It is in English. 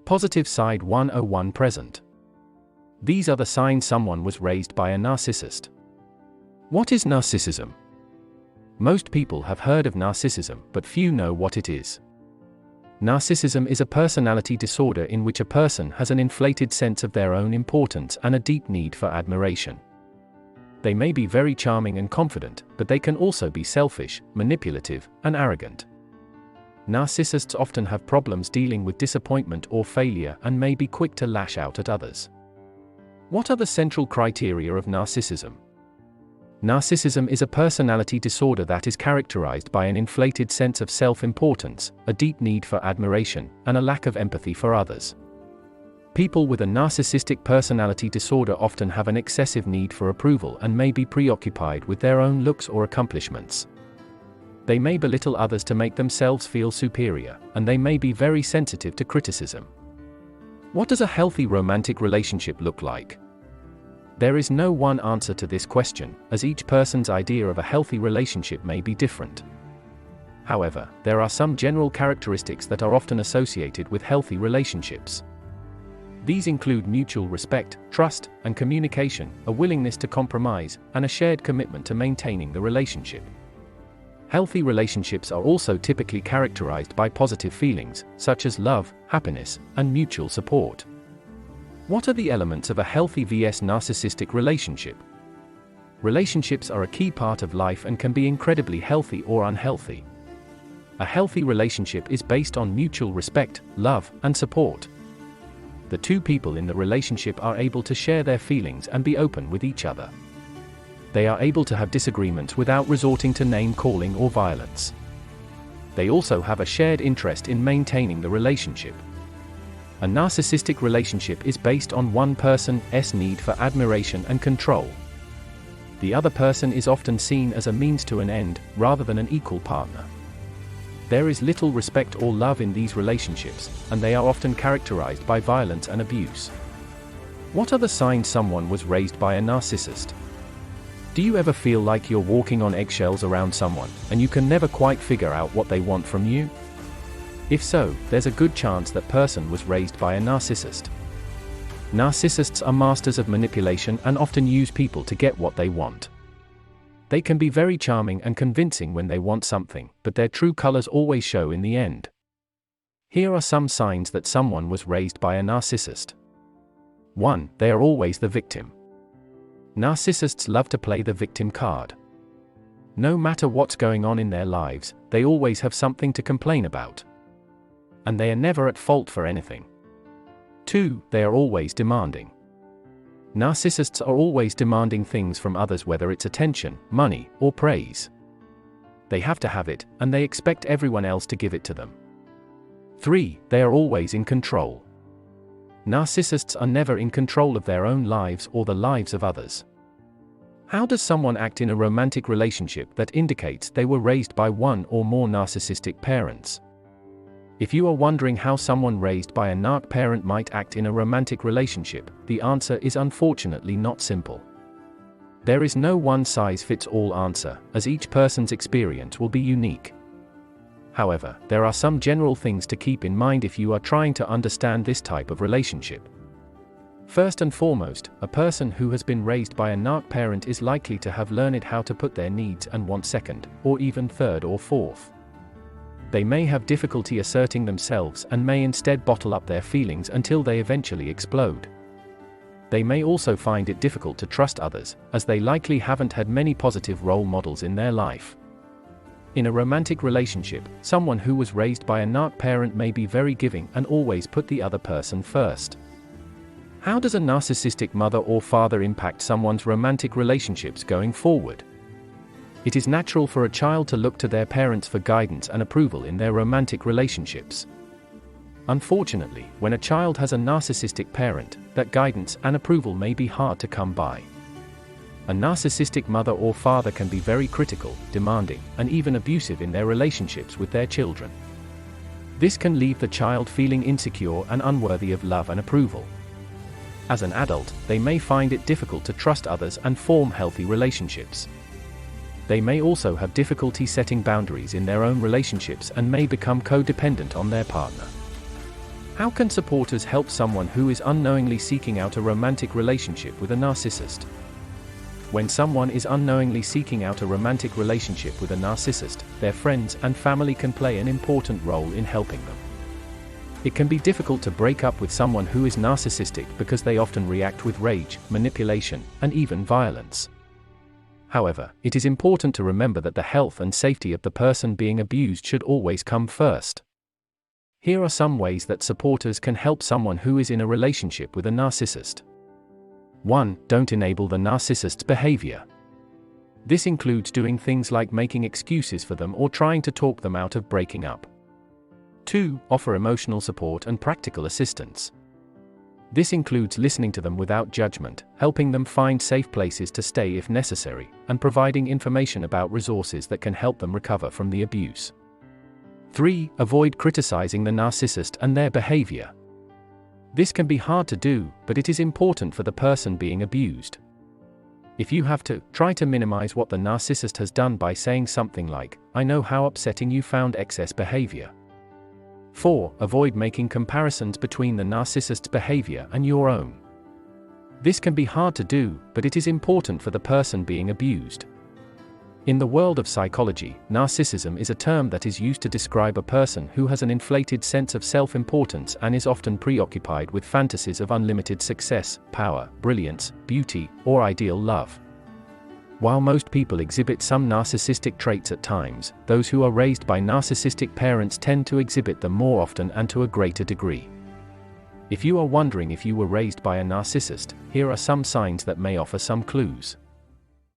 Positive side 101 present. These are the signs someone was raised by a narcissist. What is narcissism? Most people have heard of narcissism, but few know what it is. Narcissism is a personality disorder in which a person has an inflated sense of their own importance and a deep need for admiration. They may be very charming and confident, but they can also be selfish, manipulative, and arrogant. Narcissists often have problems dealing with disappointment or failure and may be quick to lash out at others. What are the central criteria of narcissism? Narcissism is a personality disorder that is characterized by an inflated sense of self-importance, a deep need for admiration, and a lack of empathy for others. People with a narcissistic personality disorder often have an excessive need for approval and may be preoccupied with their own looks or accomplishments. They may belittle others to make themselves feel superior, and they may be very sensitive to criticism. What does a healthy romantic relationship look like? There is no one answer to this question, as each person's idea of a healthy relationship may be different. However, there are some general characteristics that are often associated with healthy relationships. These include mutual respect, trust, and communication, a willingness to compromise, and a shared commitment to maintaining the relationship. Healthy relationships are also typically characterized by positive feelings, such as love, happiness, and mutual support. What are the elements of a healthy vs narcissistic relationship? Relationships are a key part of life and can be incredibly healthy or unhealthy. A healthy relationship is based on mutual respect, love, and support. The two people in the relationship are able to share their feelings and be open with each other. They are able to have disagreements without resorting to name-calling or violence. They also have a shared interest in maintaining the relationship. A narcissistic relationship is based on one person's need for admiration and control. The other person is often seen as a means to an end, rather than an equal partner. There is little respect or love in these relationships, and they are often characterized by violence and abuse. What are the signs someone was raised by a narcissist? Do you ever feel like you're walking on eggshells around someone, and you can never quite figure out what they want from you? If so, there's a good chance that person was raised by a narcissist. Narcissists are masters of manipulation and often use people to get what they want. They can be very charming and convincing when they want something, but their true colors always show in the end. Here are some signs that someone was raised by a narcissist. 1. They are always the victim. Narcissists love to play the victim card. No matter what's going on in their lives, they always have something to complain about. And they are never at fault for anything. 2. They are always demanding. Narcissists are always demanding things from others, whether it's attention, money, or praise. They have to have it, and they expect everyone else to give it to them. 3. They are always in control. Narcissists are never in control of their own lives or the lives of others. How does someone act in a romantic relationship that indicates they were raised by one or more narcissistic parents? If you are wondering how someone raised by a narc parent might act in a romantic relationship, the answer is unfortunately not simple. There is no one-size-fits-all answer, as each person's experience will be unique. However, there are some general things to keep in mind if you are trying to understand this type of relationship. First and foremost, a person who has been raised by a narc parent is likely to have learned how to put their needs and wants second, or even third or fourth. They may have difficulty asserting themselves and may instead bottle up their feelings until they eventually explode. They may also find it difficult to trust others, as they likely haven't had many positive role models in their life. In a romantic relationship, someone who was raised by a narc parent may be very giving and always put the other person first. How does a narcissistic mother or father impact someone's romantic relationships going forward? It is natural for a child to look to their parents for guidance and approval in their romantic relationships. Unfortunately, when a child has a narcissistic parent, that guidance and approval may be hard to come by. A narcissistic mother or father can be very critical, demanding, and even abusive in their relationships with their children. This can leave the child feeling insecure and unworthy of love and approval. As an adult, they may find it difficult to trust others and form healthy relationships. They may also have difficulty setting boundaries in their own relationships and may become codependent on their partner. How can supporters help someone who is unknowingly seeking out a romantic relationship with a narcissist? When someone is unknowingly seeking out a romantic relationship with a narcissist, their friends and family can play an important role in helping them. It can be difficult to break up with someone who is narcissistic because they often react with rage, manipulation, and even violence. However, it is important to remember that the health and safety of the person being abused should always come first. Here are some ways that supporters can help someone who is in a relationship with a narcissist. 1. Don't enable the narcissist's behavior. This includes doing things like making excuses for them or trying to talk them out of breaking up. 2. Offer emotional support and practical assistance. This includes listening to them without judgment, helping them find safe places to stay if necessary, and providing information about resources that can help them recover from the abuse. 3. Avoid criticizing the narcissist and their behavior. This can be hard to do, but it is important for the person being abused. If you have to, try to minimize what the narcissist has done by saying something like, "I know how upsetting you found excess behavior." 4. Avoid making comparisons between the narcissist's behavior and your own. This can be hard to do, but it is important for the person being abused. In the world of psychology, narcissism is a term that is used to describe a person who has an inflated sense of self-importance and is often preoccupied with fantasies of unlimited success, power, brilliance, beauty, or ideal love. While most people exhibit some narcissistic traits at times, those who are raised by narcissistic parents tend to exhibit them more often and to a greater degree. If you are wondering if you were raised by a narcissist, here are some signs that may offer some clues.